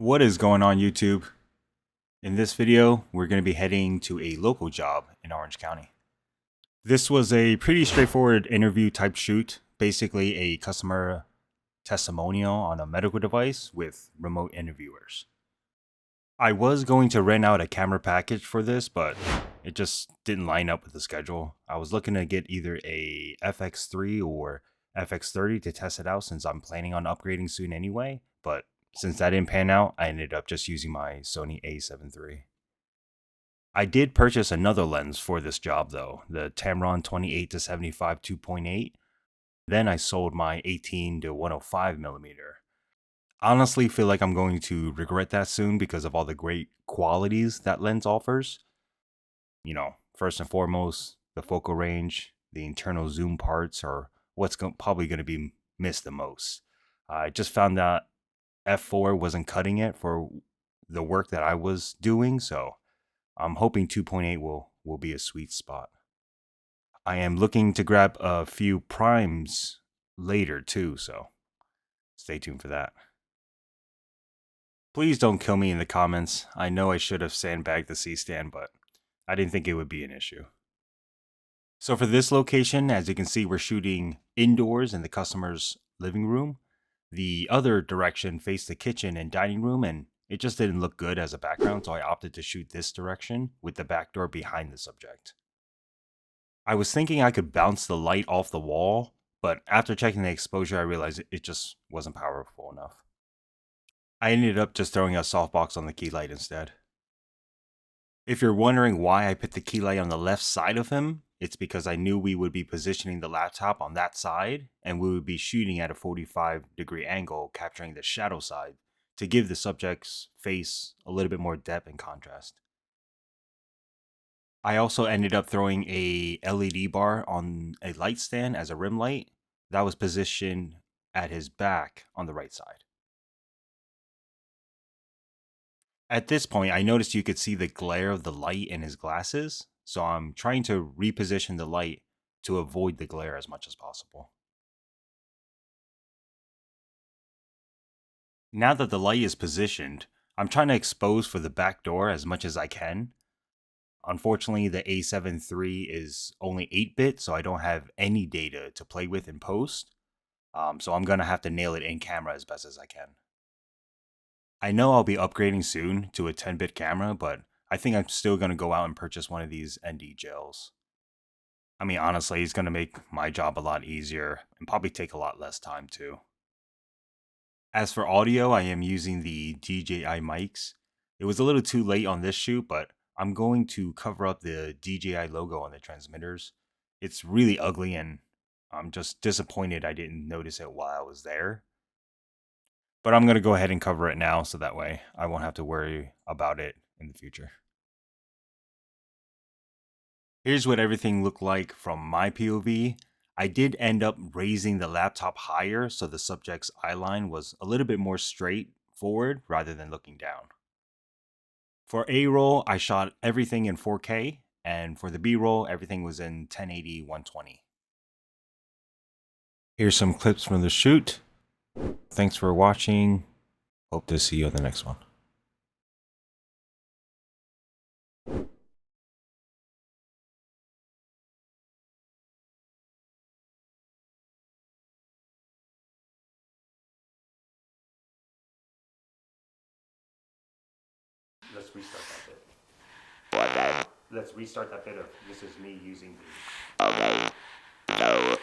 What is going on, YouTube? In this video, we're going to be heading to a local job in Orange County. This was a pretty straightforward interview type shoot, basically a customer testimonial on a medical device with remote interviewers. I was going to rent out a camera package for this, but it just didn't line up with the schedule. I was looking to get either a FX3 or FX30 to test it out since I'm planning on upgrading soon anyway, but since that didn't pan out, I ended up just using my Sony a7 III. I did purchase another lens for this job though, the Tamron 28-75 2.8. Then I sold my 18-105mm. Honestly feel like I'm going to regret that soon because of all the great qualities that lens offers. You know, first and foremost, the focal range, the internal zoom parts are what's probably going to be missed the most. I just found that f4 wasn't cutting it for the work that I was doing, so I'm hoping 2.8 will be a sweet spot. I am looking to grab a few primes later too, so stay tuned for that. Please don't kill me in the comments. I know I should have sandbagged the C-stand, but I didn't think it would be an issue. So for this location, as you can see, we're shooting indoors in the customer's living room. The other direction faced the kitchen and dining room, and it just didn't look good as a background, so I opted to shoot this direction with the back door behind the subject. I was thinking I could bounce the light off the wall, but after checking the exposure, I realized it just wasn't powerful enough. I ended up just throwing a softbox on the key light instead. If you're wondering why I put the key light on the left side of him, it's because I knew we would be positioning the laptop on that side and we would be shooting at a 45-degree angle, capturing the shadow side to give the subject's face a little bit more depth and contrast. I also ended up throwing a LED bar on a light stand as a rim light that was positioned at his back on the right side. At this point, I noticed you could see the glare of the light in his glasses, so I'm trying to reposition the light to avoid the glare as much as possible. Now that the light is positioned, I'm trying to expose for the back door as much as I can. Unfortunately, the A7 III is only 8-bit, so I don't have any data to play with in post, so I'm going to have to nail it in camera as best as I can. I know I'll be upgrading soon to a 10-bit camera, but I think I'm still going to go out and purchase one of these ND gels. I mean, honestly, it's going to make my job a lot easier and probably take a lot less time too. As for audio, I am using the DJI mics. It was a little too late on this shoot, but I'm going to cover up the DJI logo on the transmitters. It's really ugly and I'm just disappointed I didn't notice it while I was there. But I'm going to go ahead and cover it now so that way I won't have to worry about it in the future. Here's what everything looked like from my POV. I did end up raising the laptop higher so the subject's eye line was a little bit more straight forward rather than looking down. For A-roll, I shot everything in 4K, and for the B-roll, everything was in 1080 120. Here's some clips from the shoot. Thanks for watching. Hope to see you on the next one. Let's restart that bit. What then? Let's restart that bit of this is me using the... Okay. So,